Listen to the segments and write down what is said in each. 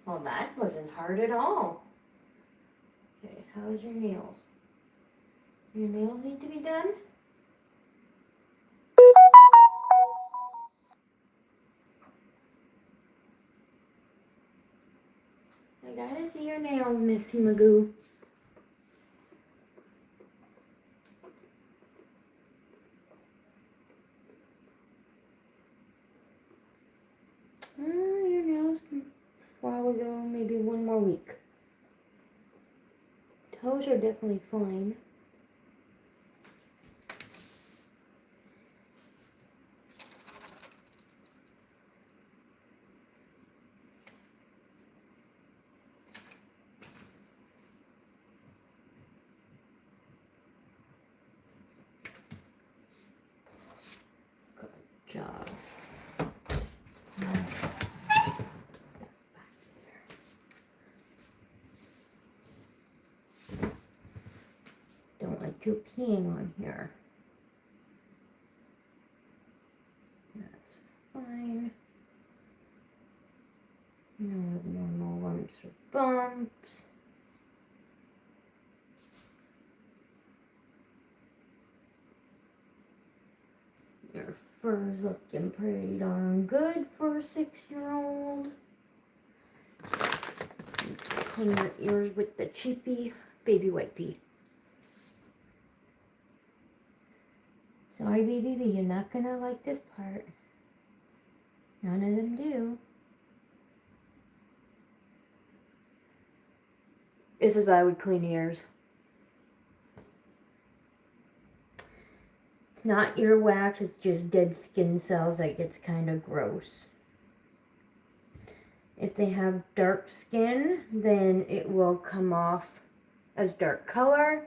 Well, that wasn't hard at all. Okay, how's your nails? Your nails need to be done? I gotta see your nails, Missy Magoo. Your nails can probably go maybe one more week. Toes are definitely fine. Good job. Don't like you peeing on here. That's fine. No abnormal lumps or bumps. Your fur's looking pretty darn good for a 6-year-old. Clean your ears with the cheapy baby wipey. Sorry, baby, you're not gonna like this part. None of them do. This is why I would clean ears. It's not earwax, it's just dead skin cells that gets kind of gross. If they have dark skin, then it will come off as dark color.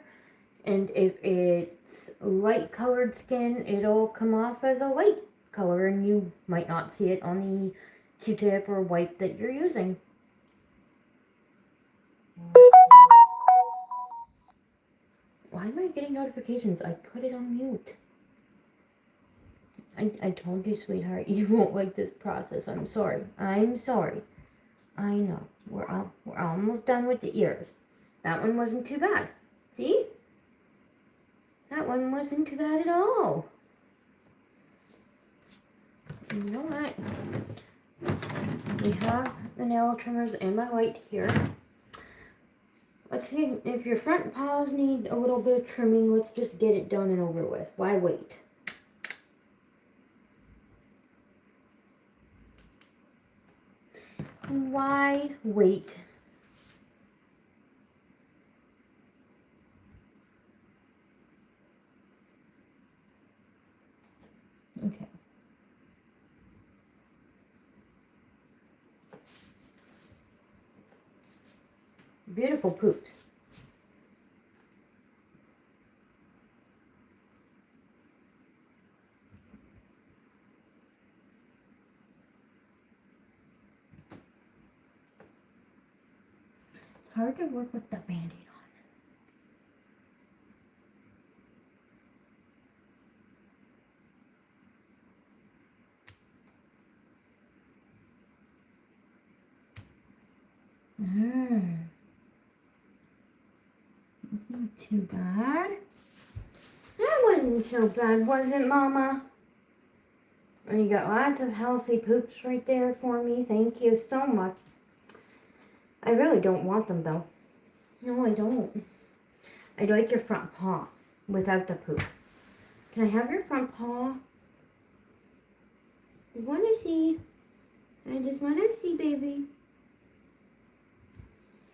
And if it's light colored skin, it'll come off as a light color, and you might not see it on the Q-tip or wipe that you're using. Why am I getting notifications? I put it on mute. I told you, sweetheart, you won't like this process. I'm sorry. I'm sorry. I know. We're almost done with the ears. That one wasn't too bad. See? That one wasn't too bad at all. You know what? We have the nail trimmers and my light here. Let's see if your front paws need a little bit of trimming. Let's just get it done and over with. Why wait? Why wait? Okay. Beautiful poops. It's hard to work with the Band-Aid on. That's not too bad. That wasn't so bad, was it, Mama? And you got lots of healthy poops right there for me. Thank you so much. I really don't want them, though. No, I don't. I like your front paw without the poop. Can I have your front paw? I just want to see. I just want to see, baby.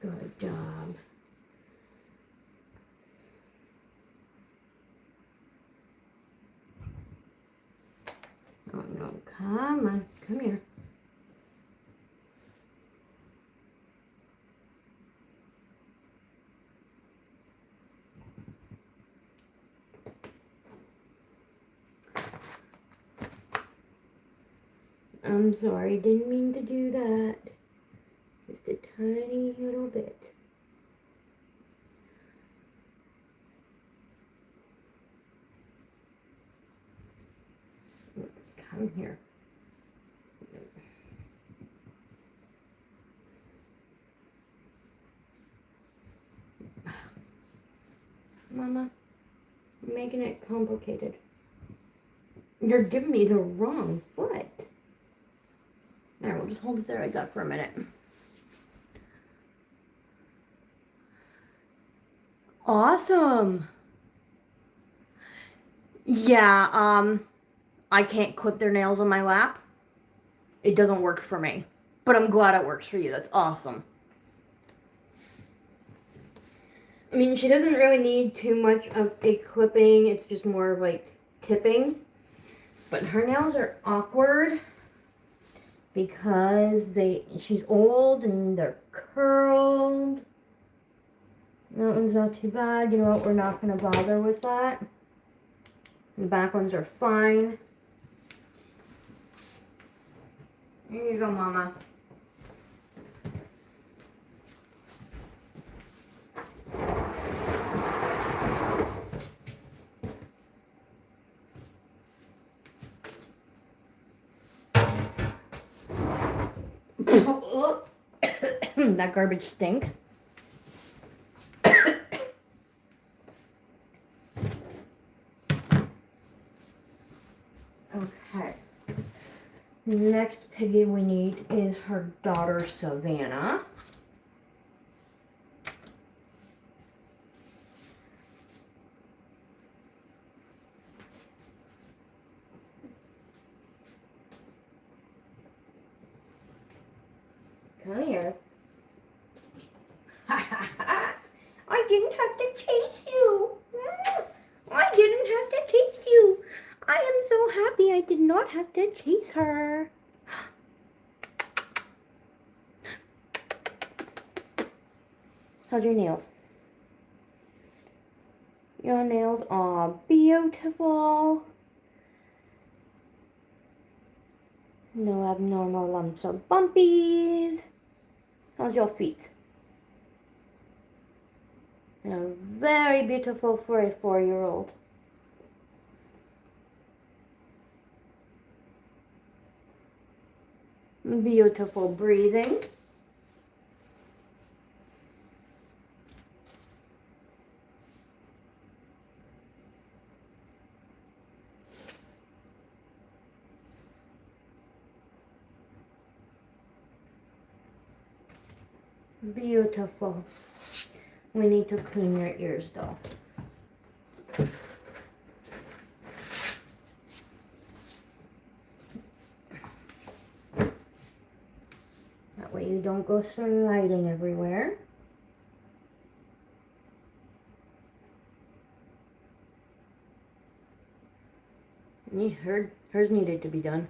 Good job. Come on, come here. I'm sorry, didn't mean to do that. Just a tiny little bit. Come here. Mama, you're making it complicated. You're giving me the wrong foot. There, we'll just hold it there like that for a minute. Awesome. Yeah, I can't clip their nails on my lap. It doesn't work for me. But I'm glad it works for you. That's awesome. I mean, she doesn't really need too much of a clipping. It's just more of like tipping. But her nails are awkward because she's old and they're curled. That one's not too bad. You know what? We're not going to bother with that. The back ones are fine. Here you go, Mama. That garbage stinks. Okay. Next piggy we need is her daughter, Savannah. Come here. I didn't have to chase you. I didn't have to chase you. I am so happy I did not have to chase her. How's your nails? Your nails are beautiful. No abnormal lumps or bumpies. How's your feet? They're very beautiful for a 4-year-old. Beautiful breathing. Beautiful. We need to clean your ears though. That way you don't go sliding everywhere. Yeah, hers needed to be done.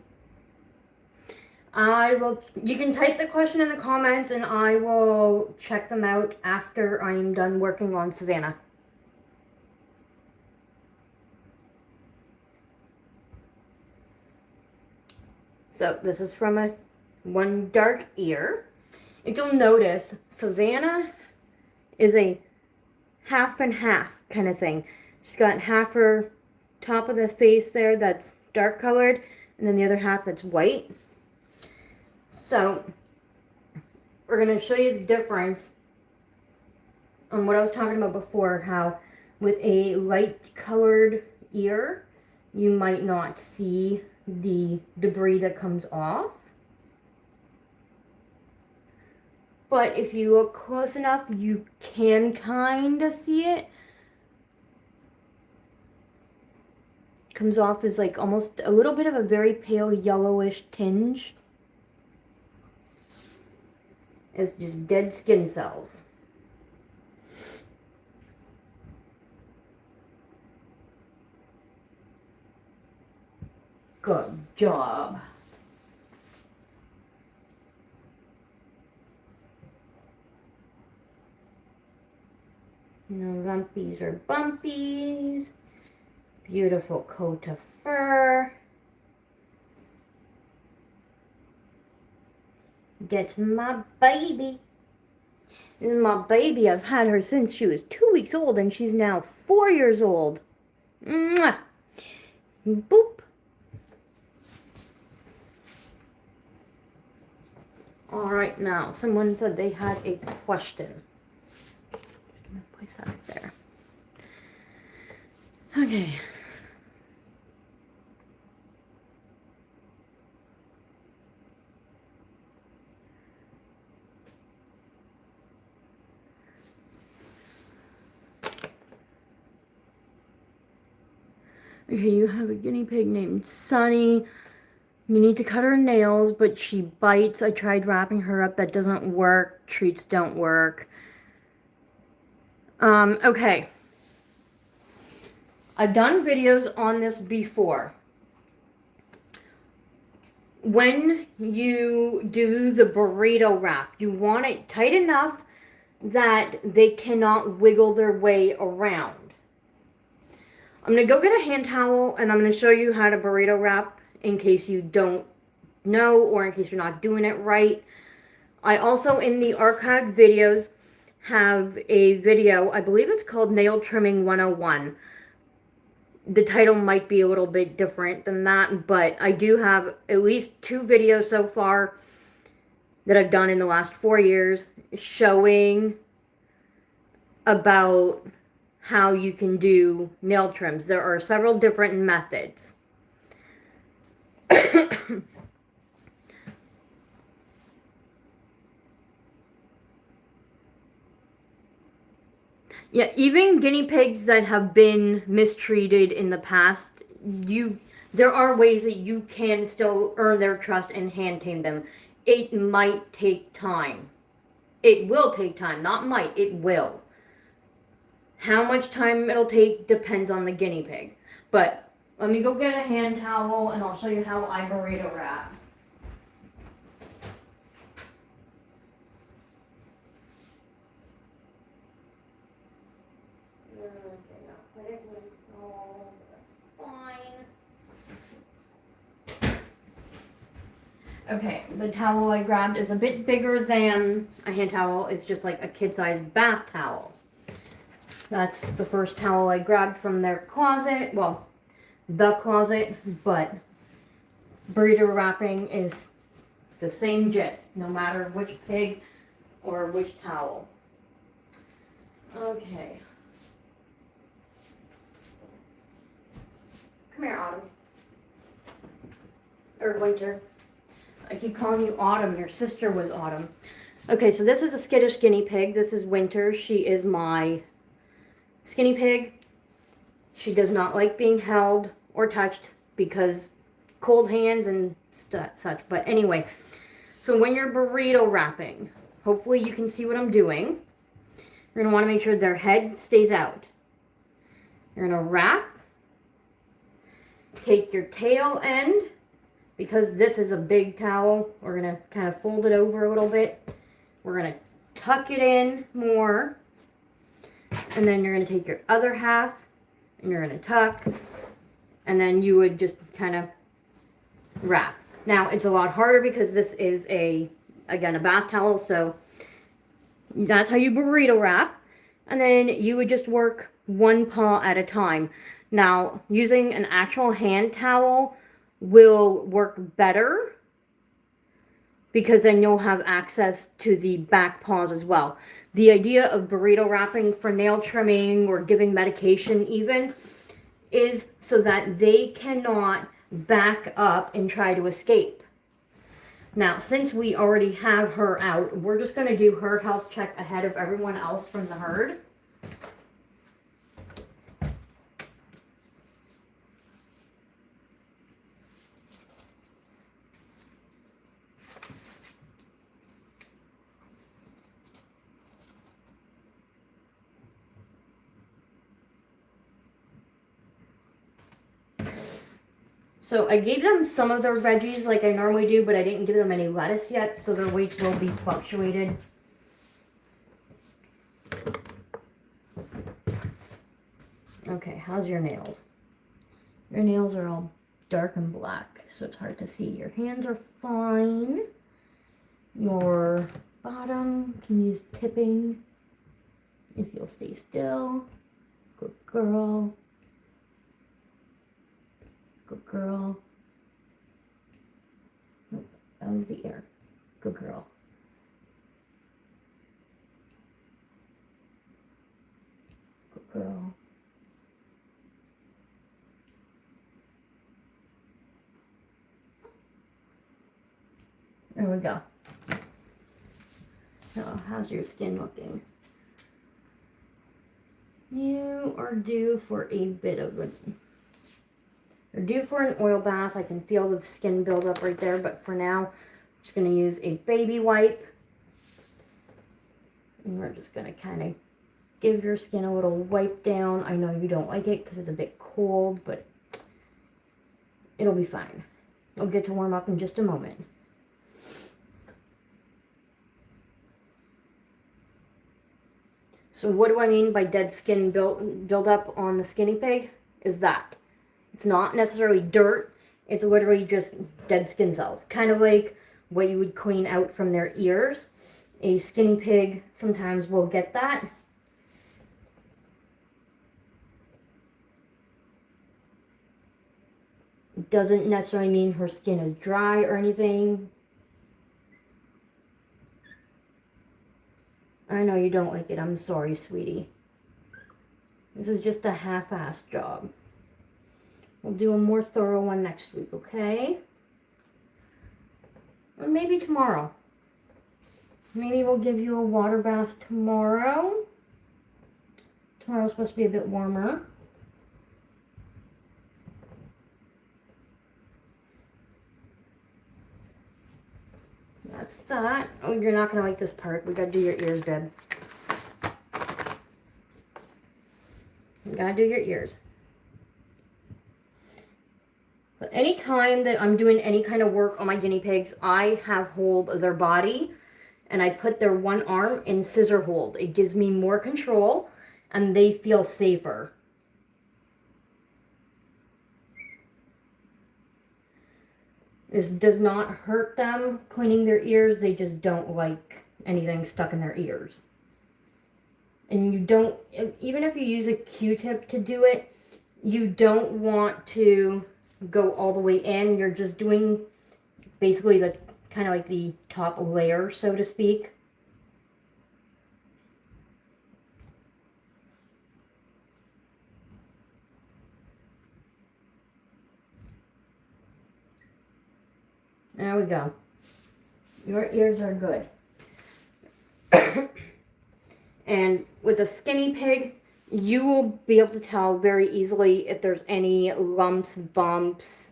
You can type the question in the comments and I will check them out after I'm done working on Savannah. So this is from one dark ear. If you'll notice, Savannah is a half and half kind of thing. She's got half her top of the face there that's dark colored and then the other half that's white. So, we're going to show you the difference on what I was talking about before, how with a light colored ear, you might not see the debris that comes off. But if you look close enough, you can kind of see it. Comes off as like almost a little bit of a very pale yellowish tinge. It's just dead skin cells. Good job. No lumpies or bumpies. Beautiful coat of fur. That's my baby. This is my baby. I've had her since she was 2 weeks old, and she's now 4 years old. Mwah. Boop. All right, now, someone said they had a question. Just gonna place that up there. Okay. Okay, you have a guinea pig named Sunny. You need to cut her nails, but she bites. I tried wrapping her up. That doesn't work. Treats don't work. Okay. I've done videos on this before. When you do the burrito wrap, you want it tight enough that they cannot wiggle their way around. I'm going to go get a hand towel and I'm going to show you how to burrito wrap in case you don't know or in case you're not doing it right. I also, in the archived videos, have a video, I believe it's called Nail Trimming 101. The title might be a little bit different than that, but I do have at least 2 videos so far that I've done in the last 4 years showing about how you can do nail trims. There are several different methods. Yeah, even guinea pigs that have been mistreated in the past, there are ways that you can still earn their trust and hand tame them. It might take time. It will take time, not might, it will. How much time it'll take depends on the guinea pig. But let me go get a hand towel and I'll show you how I burrito wrap. Okay, the towel I grabbed is a bit bigger than a hand towel. It's just like a kid-sized bath towel. That's the first towel I grabbed from their closet. Well, the closet, but burrito wrapping is the same gist, no matter which pig or which towel. Okay. Come here, Autumn. Or Winter. I keep calling you Autumn. Your sister was Autumn. Okay, so this is a skittish guinea pig. This is Winter. She is my skinny pig. She does not like being held or touched because cold hands and such. But anyway, so when you're burrito wrapping, hopefully you can see what I'm doing. You're going to want to make sure their head stays out. You're going to wrap. Take your tail end. Because this is a big towel, we're going to kind of fold it over a little bit. We're going to tuck it in more. And then you're going to take your other half and you're going to tuck. And then you would just kind of wrap. Now, it's a lot harder because this is again, a bath towel. So that's how you burrito wrap. And then you would just work one paw at a time. Now, using an actual hand towel will work better because then you'll have access to the back paws as well. The idea of burrito wrapping for nail trimming or giving medication even is so that they cannot back up and try to escape. Now, since we already have her out, we're just going to do her health check ahead of everyone else from the herd. So I gave them some of their veggies like I normally do, but I didn't give them any lettuce yet, so their weights will be fluctuated. Okay, how's your nails? Your nails are all dark and black, so it's hard to see. Your hands are fine. Your bottom can use tipping if you'll stay still. Good girl. Good girl. Nope, that was the ear. Good girl. Good girl. There we go. So, how's your skin looking? You are due for a bit of a... You're due for an oil bath. I can feel the skin build up right there, but for now, I'm just going to use a baby wipe. And we're just going to kind of give your skin a little wipe down. I know you don't like it because it's a bit cold, but it'll be fine. It'll get to warm up in just a moment. So what do I mean by dead skin build up on the skinny pig? Is that it's not necessarily dirt. It's literally just dead skin cells. Kind of like what you would clean out from their ears. A skinny pig sometimes will get that. It doesn't necessarily mean her skin is dry or anything. I know you don't like it. I'm sorry, sweetie. This is just a half-assed job. We'll do a more thorough one next week, okay? Or maybe tomorrow. Maybe we'll give you a water bath tomorrow. Tomorrow's supposed to be a bit warmer. That's that. Oh, you're not going to like this part. We got to do your ears, babe. You got to do your ears. So anytime that I'm doing any kind of work on my guinea pigs, I have hold of their body and I put their one arm in scissor hold. It gives me more control and they feel safer. This does not hurt them cleaning their ears. They just don't like anything stuck in their ears. And you don't, even if you use a Q-tip to do it, you don't want to go all the way in. You're just doing basically the kind of like the top layer, so to speak. There we go. Your ears are good. And with a skinny pig, you will be able to tell very easily if there's any lumps, bumps,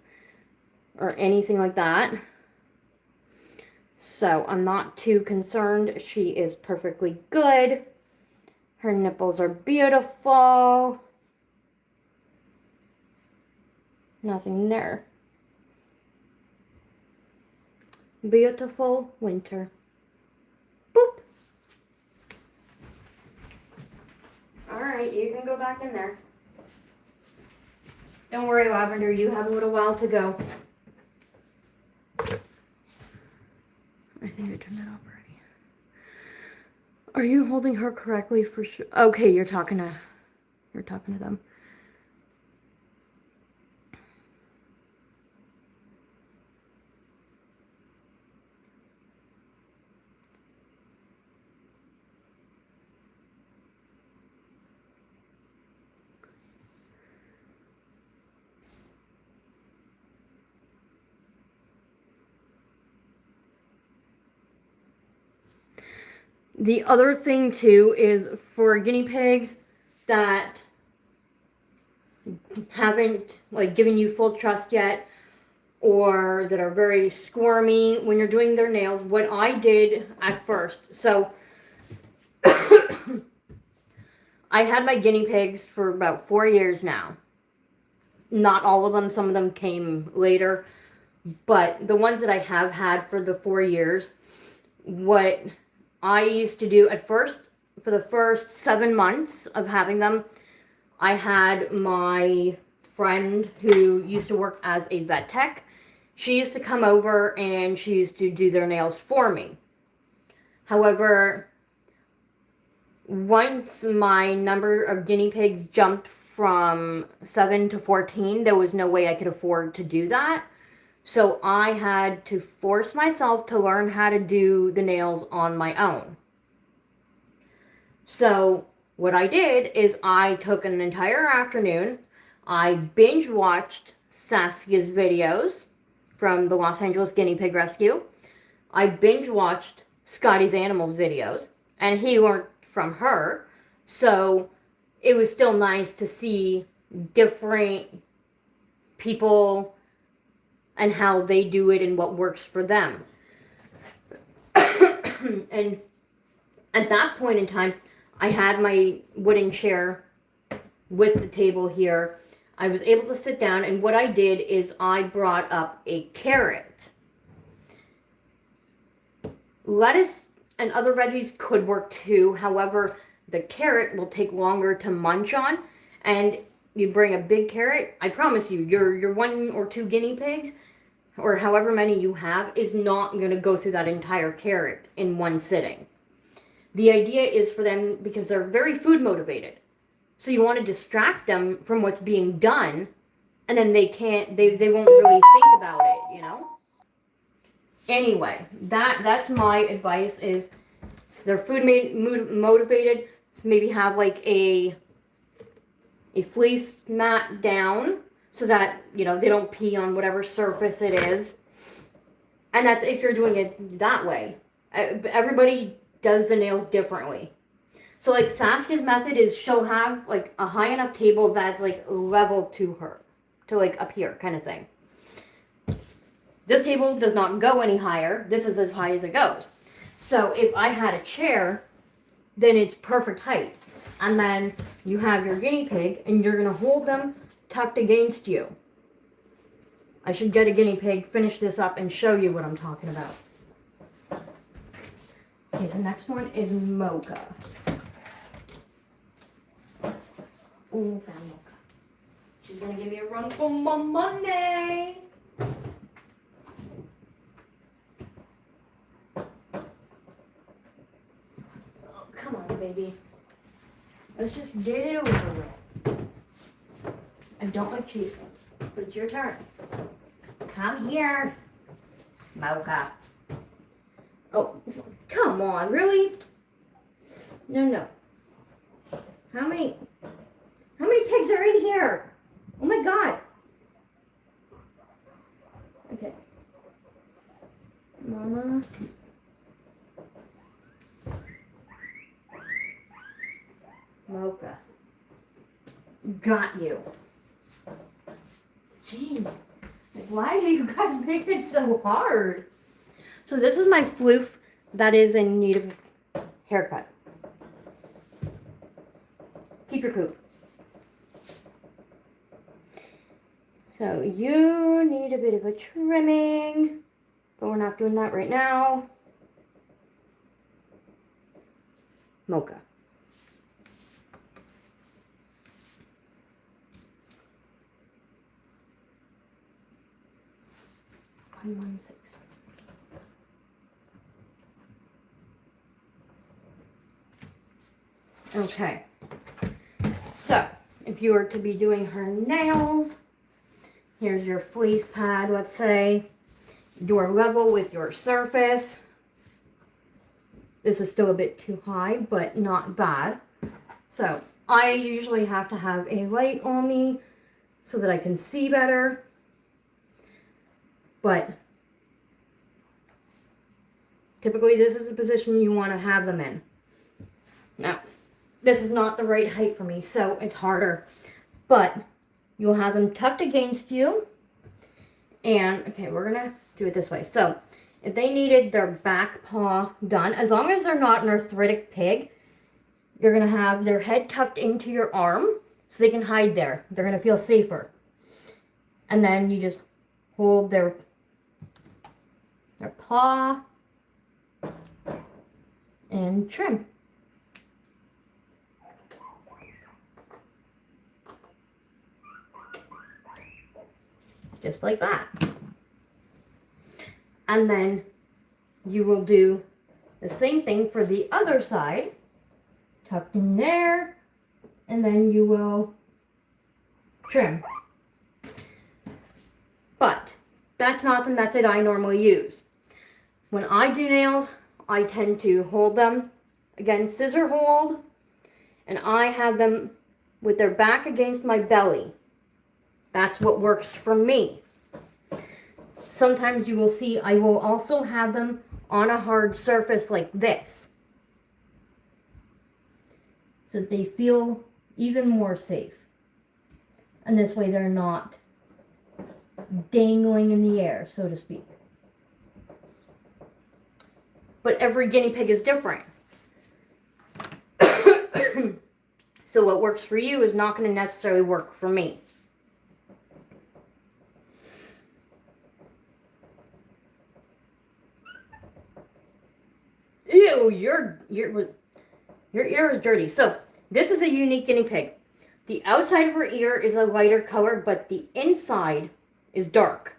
or anything like that. So I'm not too concerned. She is perfectly good. Her nipples are beautiful. Nothing there. Beautiful winter. Boop. Alright, you can go back in there. Don't worry, Lavender, you have a little while to go. I think I turned it off already. Are you holding her correctly for sure? Okay, you're talking to them. The other thing too is for guinea pigs that haven't like given you full trust yet or that are very squirmy when you're doing their nails, what I did at first. So I had my guinea pigs for about 4 years now. Not all of them, some of them came later, but the ones that I have had for the 4 years, what I used to do at first, for the first 7 months of having them, I had my friend who used to work as a vet tech. She used to come over and she used to do their nails for me. However, once my number of guinea pigs jumped from 7 to 14, there was no way I could afford to do that. So I had to force myself to learn how to do the nails on my own. So what I did is I took an entire afternoon, I binge watched Saskia's videos from the Los Angeles Guinea Pig Rescue. I binge watched Scotty's Animals videos, and he learned from her. So it was still nice to see different people and how they do it and what works for them. And at that point in time, I had my wooden chair with the table here. I was able to sit down, and what I did is I brought up a carrot. Lettuce and other veggies could work too. However, the carrot will take longer to munch on, and you bring a big carrot, I promise you, your 1 or 2 guinea pigs, or however many you have, is not going to go through that entire carrot in one sitting. The idea is for them, because they're very food motivated, so you want to distract them from what's being done, and then they won't really think about it, you know? Anyway, that's my advice is they're food motivated, so maybe have like a fleece mat down so that, you know, they don't pee on whatever surface it is. And that's if you're doing it that way. Everybody does the nails differently. So like Saskia's method is she'll have like a high enough table that's like level to her, to like up here kind of thing. This table does not go any higher. This is as high as it goes. So if I had a chair, then it's perfect height. And then you have your guinea pig and you're going to hold them tucked against you. I should get a guinea pig, finish this up, and show you what I'm talking about. Okay, so next one is Mocha. Ooh, found Mocha. She's going to give me a run for my money. Oh, come on, baby. Let's just get it over with. I don't like cheese, but it's your turn. Come here, Mocha. Oh, come on, really? No. How many pigs are in here? Oh my God. Okay. Mama. Mocha. Got you. Jeez. Why do you guys make it so hard? So this is my floof that is in need of haircut. Keep your poop. So you need a bit of a trimming, but we're not doing that right now. Mocha. One 6. Okay, so if you were to be doing her nails, here's your fleece pad, let's say. You're level with your surface. This is still a bit too high, but not bad. So I usually have to have a light on me so that I can see better. But typically this is the position you want to have them in. Now, this is not the right height for me, so it's harder. But you'll have them tucked against you. And, okay, we're going to do it this way. So, if they needed their back paw done, as long as they're not an arthritic pig, you're going to have their head tucked into your arm so they can hide there. They're going to feel safer. And then you just hold their paw and trim. just like that. And then you will do the same thing for the other side, tucked in there, and then you will trim. But that's not the method I normally use. When I do nails, I tend to hold them, again, scissor hold, and I have them with their back against my belly. That's what works for me. Sometimes you will see I will also have them on a hard surface like this, so that they feel even more safe. And this way they're not dangling in the air, so to speak. But every guinea pig is different. So what works for you is not going to necessarily work for me. Ew, your ear is dirty. So this is a unique guinea pig. The outside of her ear is a lighter color, but the inside is dark.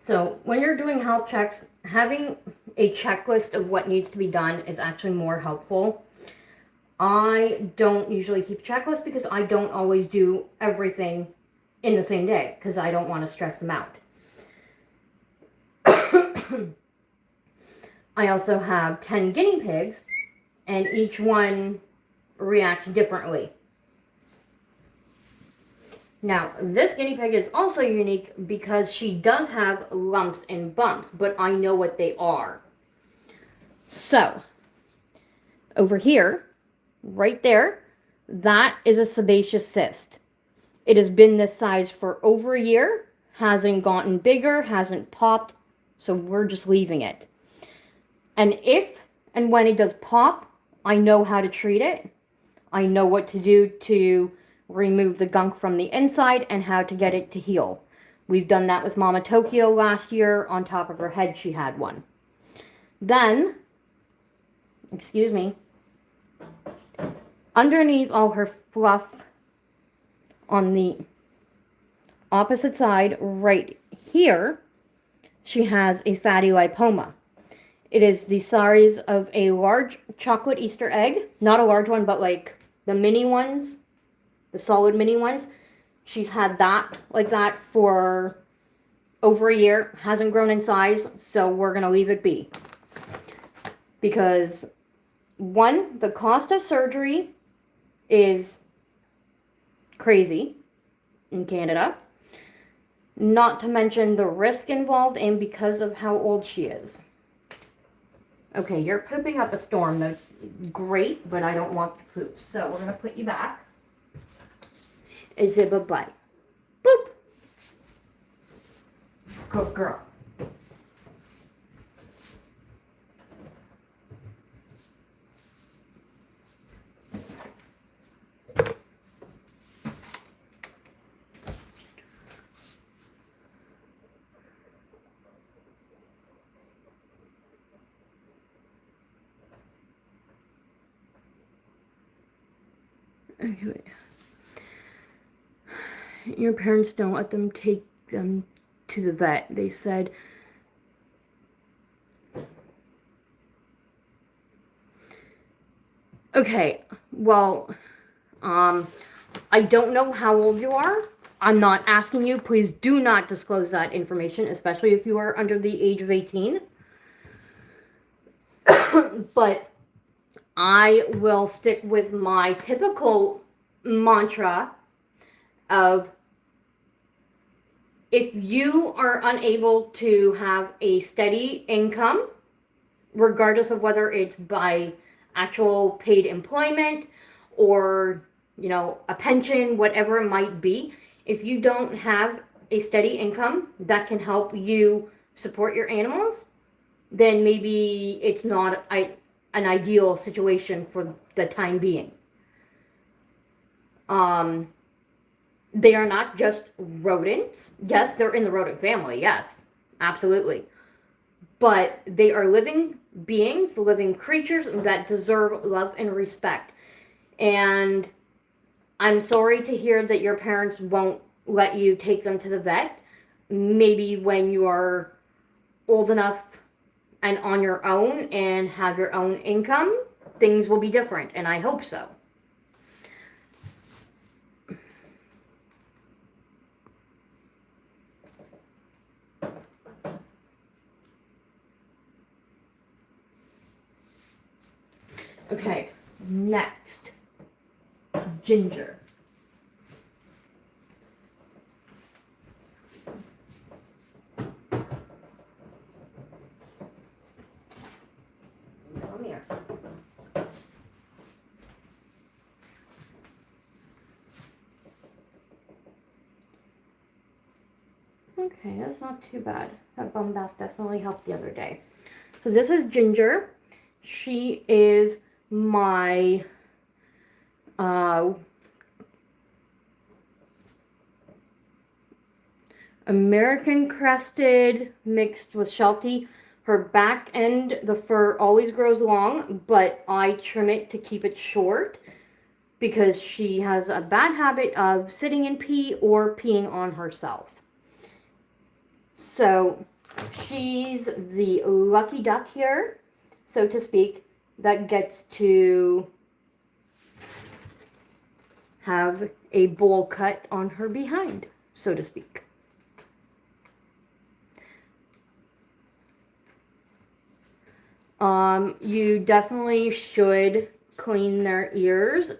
So when you're doing health checks, having a checklist of what needs to be done is actually more helpful. I don't usually keep a checklist because I don't always do everything in the same day because I don't want to stress them out. I also have 10 guinea pigs, and each one reacts differently. Now, this guinea pig is also unique because she does have lumps and bumps, but I know what they are. So, over here, right there, that is a sebaceous cyst. It has been this size for over a year, hasn't gotten bigger, hasn't popped, so we're just leaving it. And if and when it does pop, I know how to treat it. I know what to do to remove the gunk from the inside and how to get it to heal. We've done that with Mama Tokyo last year. On top of her head, she had one. Then, excuse me, underneath all her fluff on the opposite side, right here, she has a fatty lipoma. It is the size of a large chocolate Easter egg. Not a large one, but like the mini ones. The solid mini ones. She's had that like that for over a year. Hasn't grown in size, so we're going to leave it be. Because, one, the cost of surgery is crazy in Canada. Not to mention the risk involved and because of how old she is. Okay, you're pooping up a storm. That's great, but I don't want to poop. So we're going to put you back. Is it bye-bye? Boop. Good girl. Okay. Your parents don't let them take them to the vet. They said, okay, well, I don't know how old you are. I'm not asking you. Please do not disclose that information, especially if you are under the age of 18. But I will stick with my typical mantra of, if you are unable to have a steady income, regardless of whether it's by actual paid employment or, a pension, whatever it might be, if you don't have a steady income that can help you support your animals, then maybe it's not an ideal situation for the time being. They are not just rodents. Yes, they're in the rodent family. Yes, absolutely. But they are living beings, living creatures that deserve love and respect. And I'm sorry to hear that your parents won't let you take them to the vet. Maybe when you are old enough and on your own and have your own income, things will be different, and I hope so. Okay, next, Ginger. Come here. Okay, that's not too bad. That bum bath definitely helped the other day. So this is Ginger. She is my American crested mixed with Sheltie. Her back end, the fur always grows long, but I trim it to keep it short because she has a bad habit of sitting in pee or peeing on herself. So she's the lucky duck here, so to speak, that gets to have a bowl cut on her behind, so to speak. You definitely should clean their ears.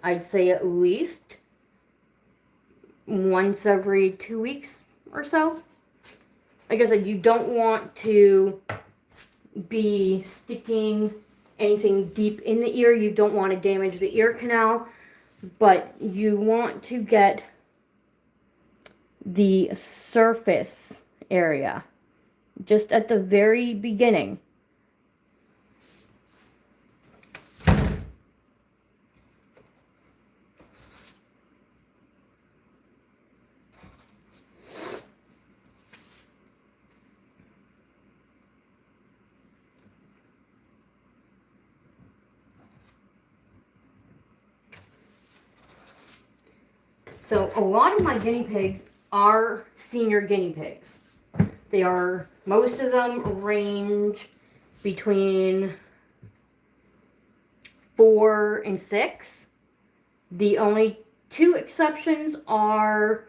I'd say at least once every 2 weeks or so. Like I said, you don't want to be sticking anything deep in the ear. You don't want to damage the ear canal, but you want to get the surface area just at the very beginning. So a lot of my guinea pigs are senior guinea pigs. They are, most of them range between 4 and 6. The only 2 exceptions are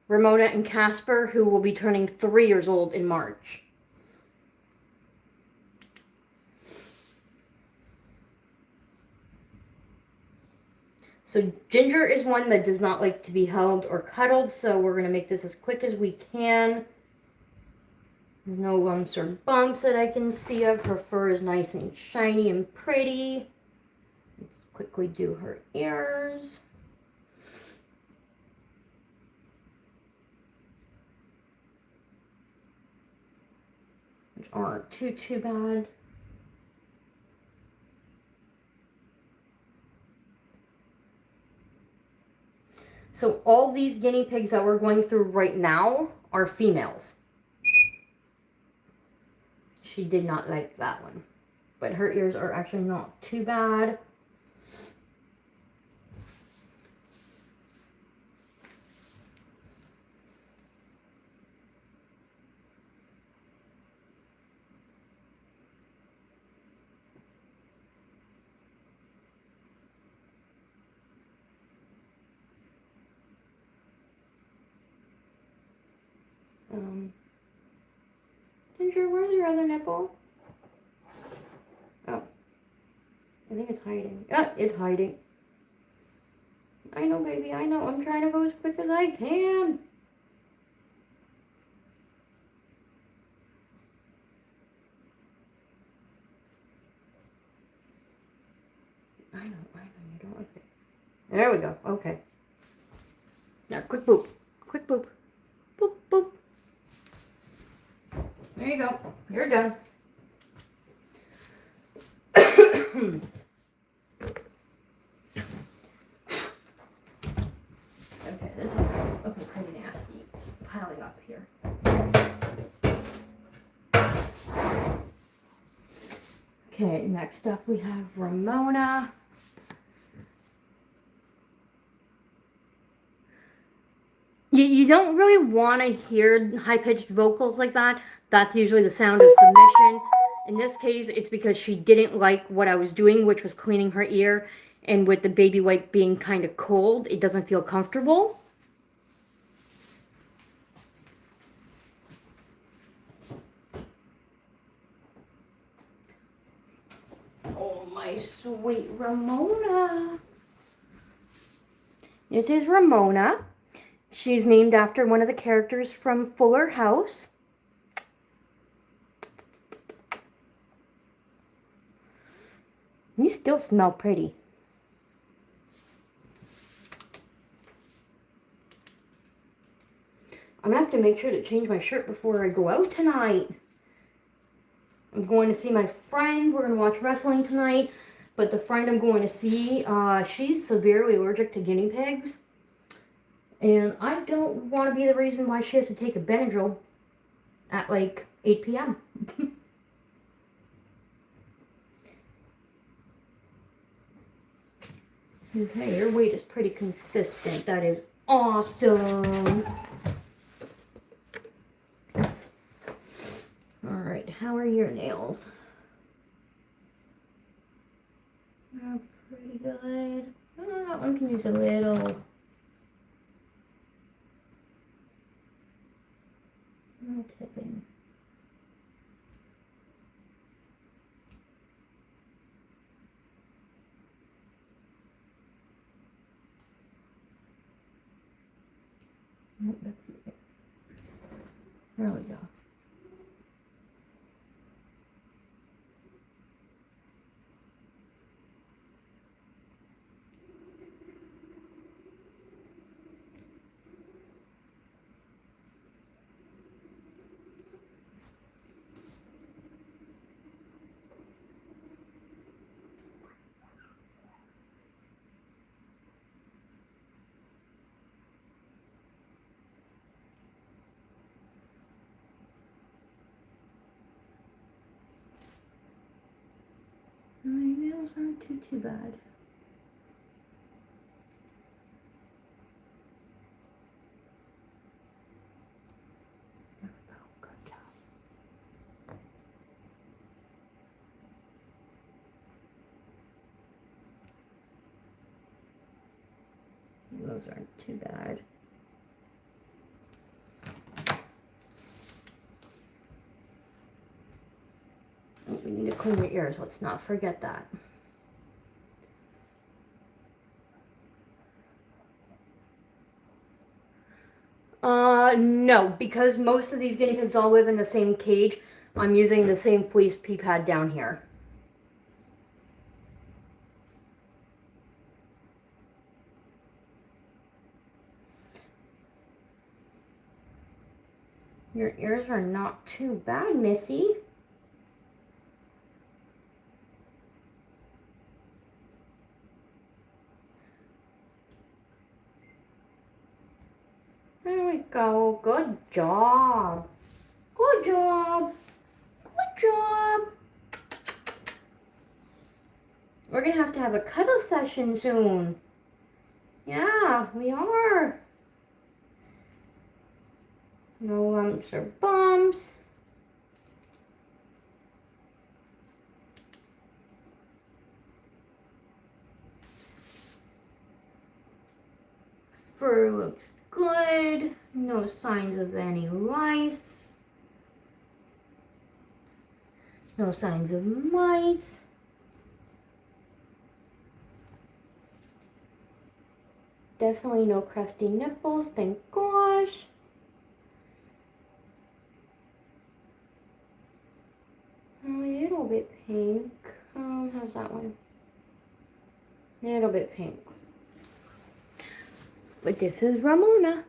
Ramona and Casper, who will be turning 3 years old in March. So Ginger is one that does not like to be held or cuddled, so we're going to make this as quick as we can. There's no lumps or bumps that I can see of. Her fur is nice and shiny and pretty. Let's quickly do her ears. Which aren't too bad. So all these guinea pigs that we're going through right now are females. She did not like that one. But her ears are actually not too bad. Ginger, where's your other nipple? Oh. I think it's hiding. Ah, it's hiding. I know, baby, I know. I'm trying to go as quick as I can. I know, you don't like it. There we go. Okay. Now, quick boop. Quick boop. Boop. There you go. You're done. Okay, this is looking pretty nasty. Piling up here. Okay, next up we have Ramona. You don't really want to hear high-pitched vocals like that. That's usually the sound of submission. In this case, it's because she didn't like what I was doing, which was cleaning her ear. And with the baby wipe being kind of cold, it doesn't feel comfortable. Oh, my sweet Ramona. This is Ramona. She's named after one of the characters from Fuller House. You still smell pretty. I'm gonna have to make sure to change my shirt before I go out tonight. I'm going to see my friend. We're gonna watch wrestling tonight. But the friend I'm going to see, she's severely allergic to guinea pigs. And I don't want to be the reason why she has to take a Benadryl at like 8 p.m. Okay, your weight is pretty consistent. That is awesome. Alright, how are your nails? Oh, pretty good. Oh, that one can use a little tipping. Oh, that's it. There we go. My nails aren't too bad. There we go. Good job. Those aren't too bad. Oh, we need to clean your ears. Let's not forget that. No, because most of these guinea pigs all live in the same cage, I'm using the same fleece pea pad down here. Your ears are not too bad, Missy. There we go. Good job. Good job. Good job. We're going to have a cuddle session soon. Yeah, we are. No lumps or bumps. Fur looks good. No signs of any lice. No signs of mites. Definitely no crusty nipples, thank gosh. A little bit pink. How's that one? A little bit pink. But this is Ramona.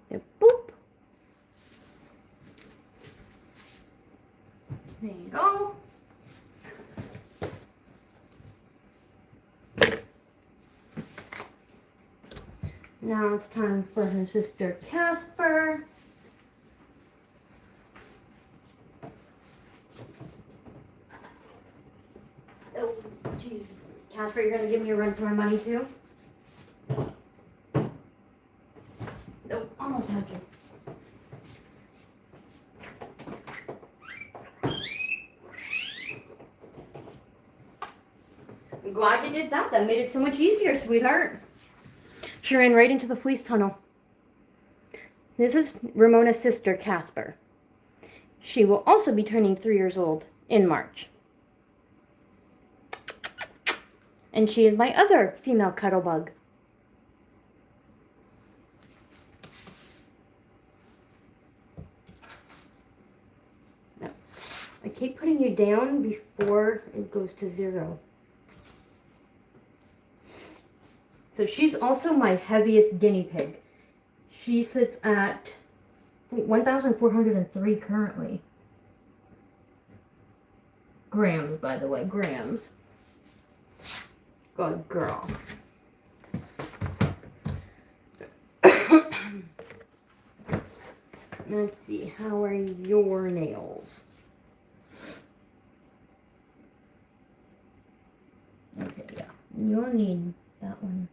And boop. Now it's time for her sister Casper. Oh, jeez. Casper, you're gonna give me a run for my money too? Oh, almost had you. I'm glad you did that. That made it so much easier, sweetheart. She ran right into the fleece tunnel. This is Ramona's sister, Casper. She will also be turning 3 years old in March. And she is my other female cuddle bug. No. I keep putting you down before it goes to 0. So she's also my heaviest guinea pig. She sits at 1,403 currently. Grams, by the way, grams. Good girl. Let's see, how are your nails? Okay, yeah, you'll need that one.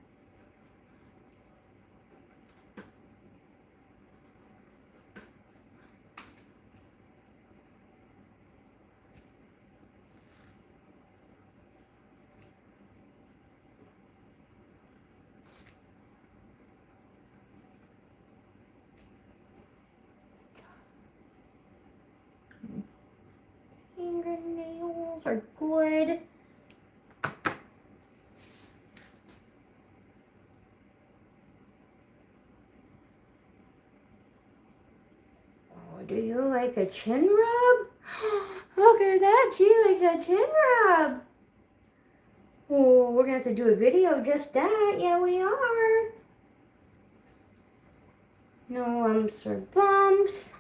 Fingernails are good. Oh, do you like a chin rub? Look at that, she likes a chin rub. Oh, we're gonna have to do a video just that. Yeah, we are. No lumps or bumps.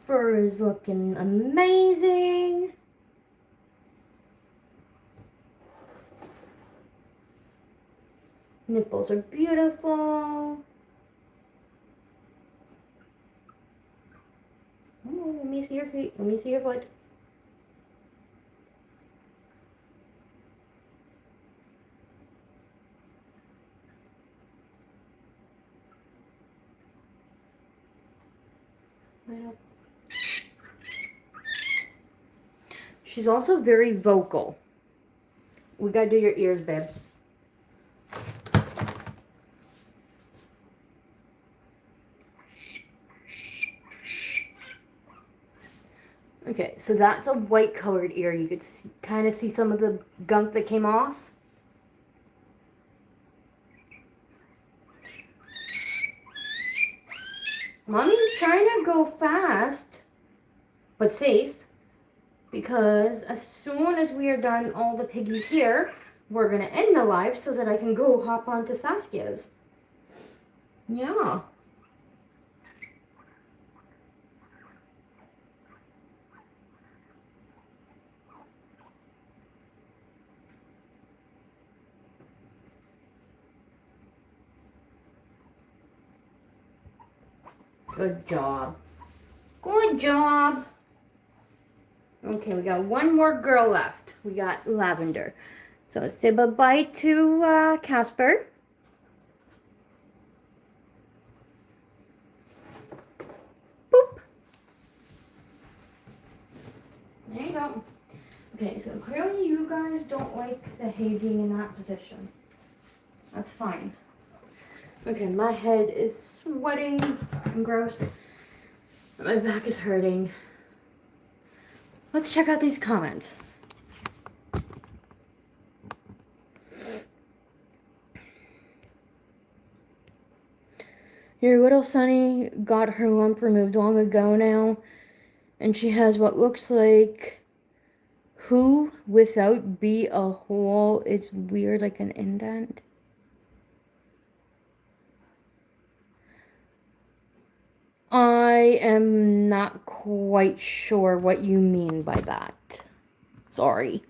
Fur is looking amazing. Nipples are beautiful. Oh, let me see your feet. Let me see your foot. Right up. She's also very vocal. We gotta do your ears, babe. Okay, so that's a white colored ear. You could kind of see some of the gunk that came off. Mommy's trying to go fast, but safe, because as soon as we are done all the piggies here, we're going to end the live so that I can go hop onto Saskia's. Yeah. Good job. Good job. Okay, we got one more girl left. We got Lavender. So say bye-bye to Casper. Boop. There you go. Okay, so clearly you guys don't like the hay being in that position. That's fine. Okay, my head is sweating and gross. My back is hurting. Let's check out these comments. Your little Sunny got her lump removed long ago now, and she has what looks like who without be a hole. It's weird, like an indent. I am not quite sure what you mean by that. Sorry.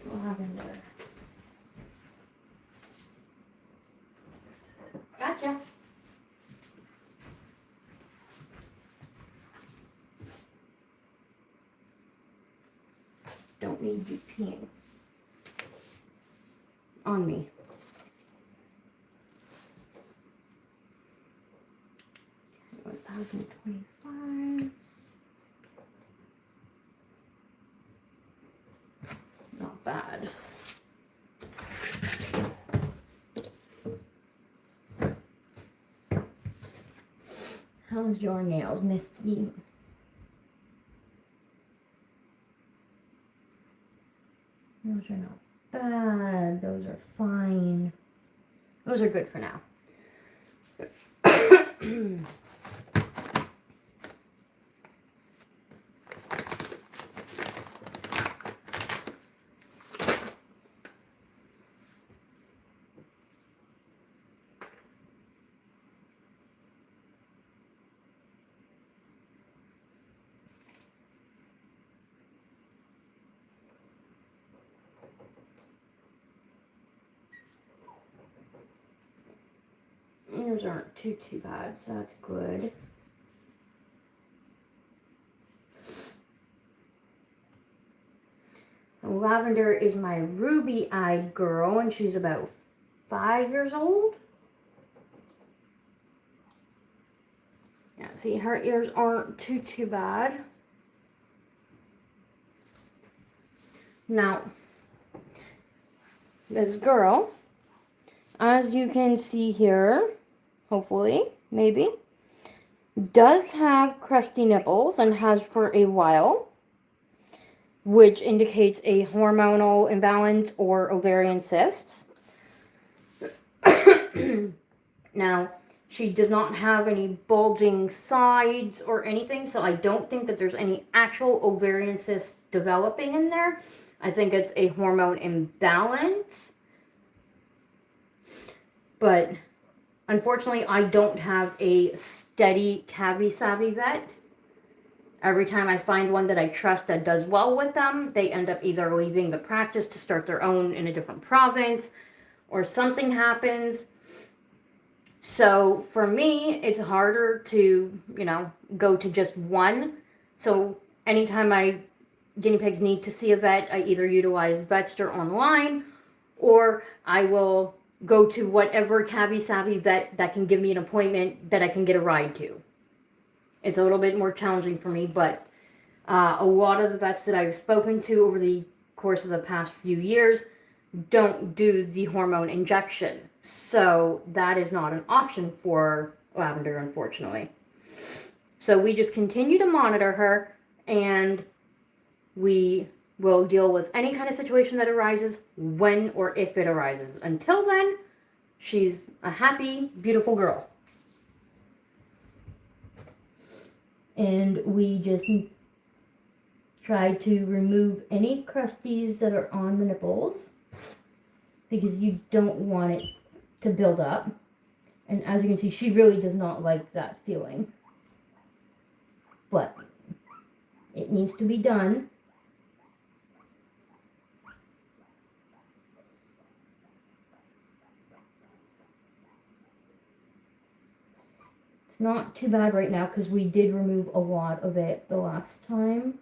lavender. Gotcha. Don't need you peeing on me. Okay, 1025. Not bad. How's your nails, Misty? Those are not bad. Those are fine. Those are good for now. Those aren't too bad, so that's good. Lavender is my ruby-eyed girl, and she's about 5 years old. Yeah, see, her ears aren't too bad. Now, this girl, as you can see here, hopefully, maybe, does have crusty nipples and has for a while, which indicates a hormonal imbalance or ovarian cysts. Now, she does not have any bulging sides or anything, so I don't think that there's any actual ovarian cysts developing in there. I think it's a hormone imbalance. But unfortunately, I don't have a steady cavi-savvy vet. Every time I find one that I trust that does well with them, they end up either leaving the practice to start their own in a different province, or something happens. So for me, it's harder to, go to just one. So anytime my guinea pigs need to see a vet, I either utilize Vetster online, or I will go to whatever cavi-savvy vet that can give me an appointment that I can get a ride to. It's a little bit more challenging for me, but a lot of the vets that I've spoken to over the course of the past few years don't do the hormone injection. So that is not an option for Lavender, unfortunately. So we just continue to monitor her, and we will deal with any kind of situation that arises when or if it arises. Until then, she's a happy, beautiful girl. And we just try to remove any crusties that are on the nipples, because you don't want it to build up. And as you can see, she really does not like that feeling. But it needs to be done. It's not too bad right now because we did remove a lot of it the last time.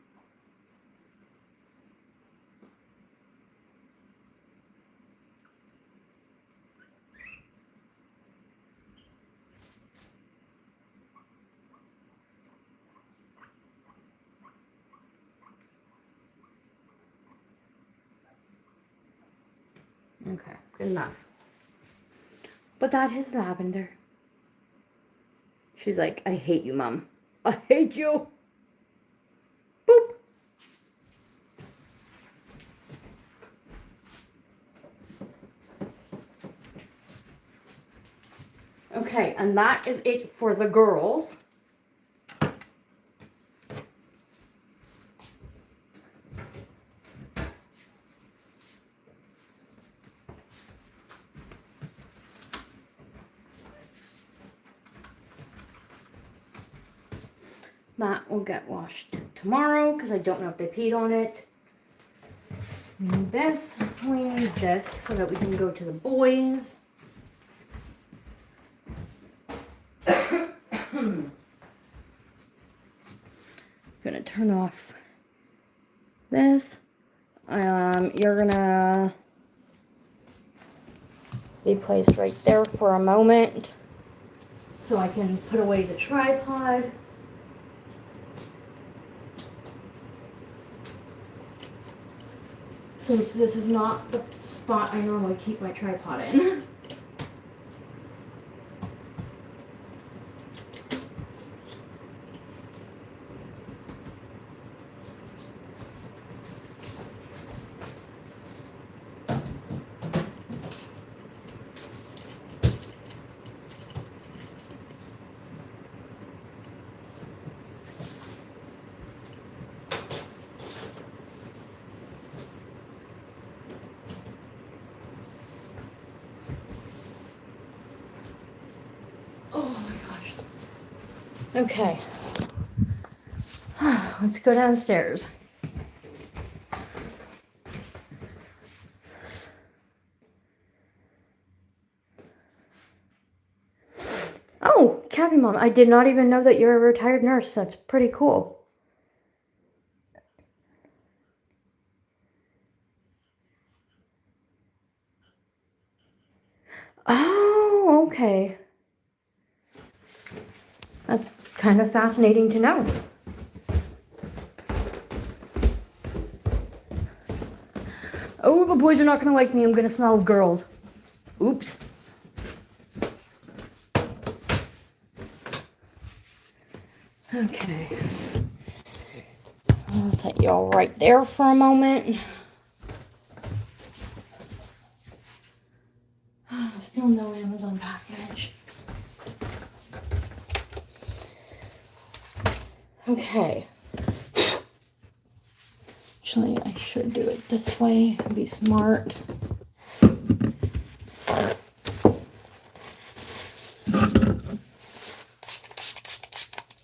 Okay, good enough. But that is Lavender. She's like, I hate you, Mom. I hate you. Boop. Okay, and that is it for the girls. That will get washed tomorrow because I don't know if they peed on it. We need this. We need this so that we can go to the boys. I'm gonna turn off this. You're gonna be placed right there for a moment so I can put away the tripod. Since this is not the spot I normally keep my tripod in. Okay, let's go downstairs. Oh, Cabby Mom, I did not even know that you're a retired nurse. That's pretty cool. Oh, okay. That's kind of fascinating to know. Oh, the boys are not gonna like me. I'm gonna smell girls. Oops. Okay. I'll set y'all right there for a moment. Still no Amazon package. Okay. Actually, I should do it this way. Be smart.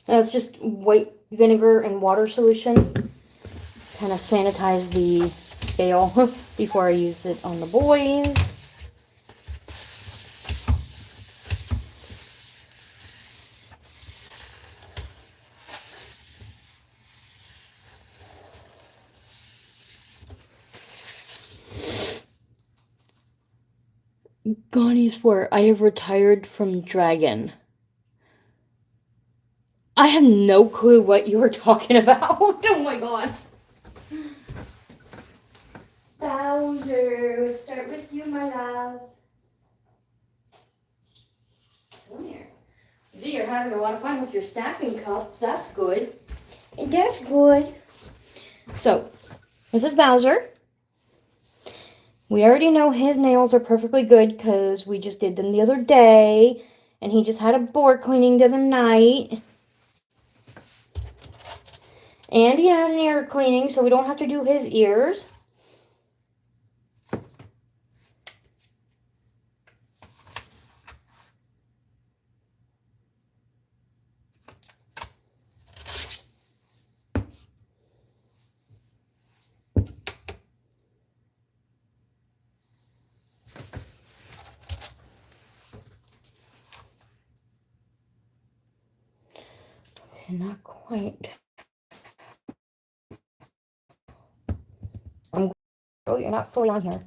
That's just white vinegar and water solution. Kind of sanitize the scale before I use it on the boys. Goni's for I have retired from Dragon. I have no clue what you're talking about. Oh my god. Bowser, let's start with you, my love. Come here. See, you're having a lot of fun with your stacking cups. That's good. That's good. So, this is Bowser. We already know his nails are perfectly good because we just did them the other day. And he just had a board cleaning the other night. And he had an ear cleaning, so we don't have to do his ears. Okay, not quite. Oh, you're not fully on here.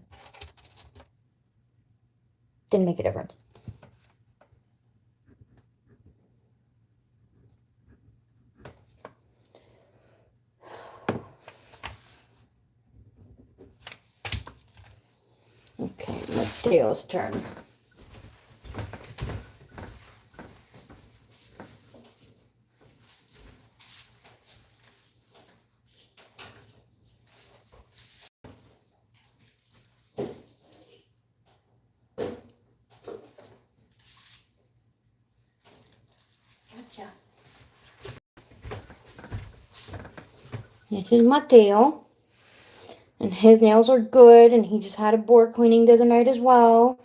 Didn't make a difference. Okay, Mateo's turn. Gotcha. This is Mateo. And his nails are good, and he just had a board cleaning the other night as well.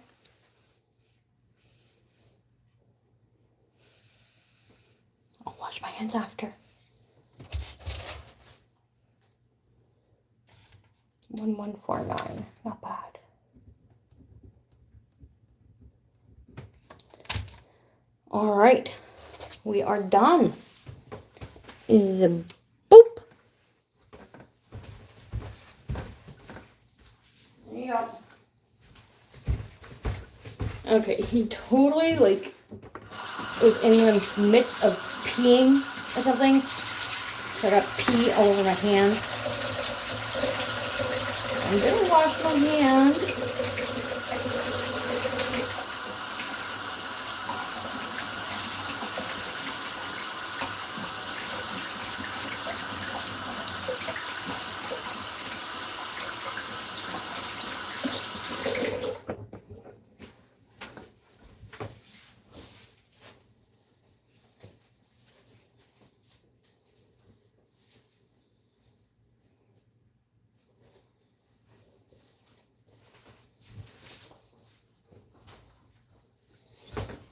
I'll wash my hands after. 1149. Not bad. All right. We are done. Is a boop. There you go. Okay, he totally was in the midst of peeing or something. So I got pee all over my hands. I'm gonna wash my hands.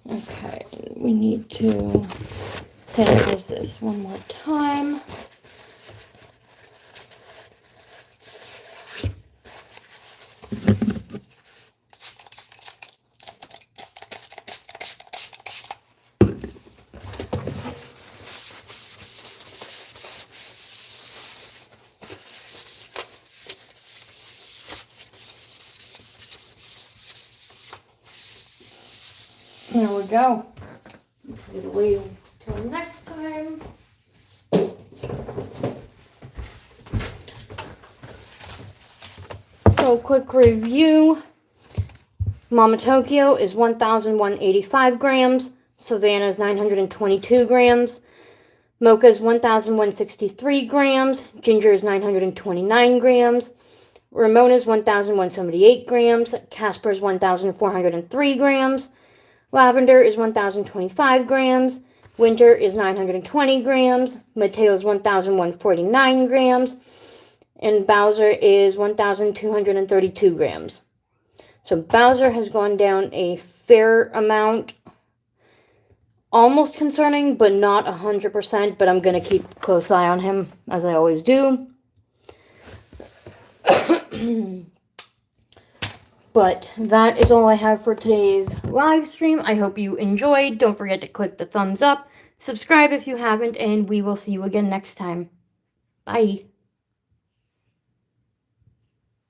Okay, we need to sanitize this one more time. There we go. Put it away until next time. So, quick review. Mama Tokyo is 1,185 grams. Savannah is 922 grams. Mocha is 1,163 grams. Ginger is 929 grams. Ramona is 1,178 grams. Casper is 1,403 grams. Lavender is 1,025 grams. Winter is 920 grams. Mateo is 1,149 grams. And Bowser is 1,232 grams. So Bowser has gone down a fair amount. Almost concerning, but not 100%. But I'm going to keep a close eye on him, as I always do. But that is all I have for today's live stream. I hope you enjoyed. Don't forget to click the thumbs up. Subscribe if you haven't, and we will see you again next time. Bye.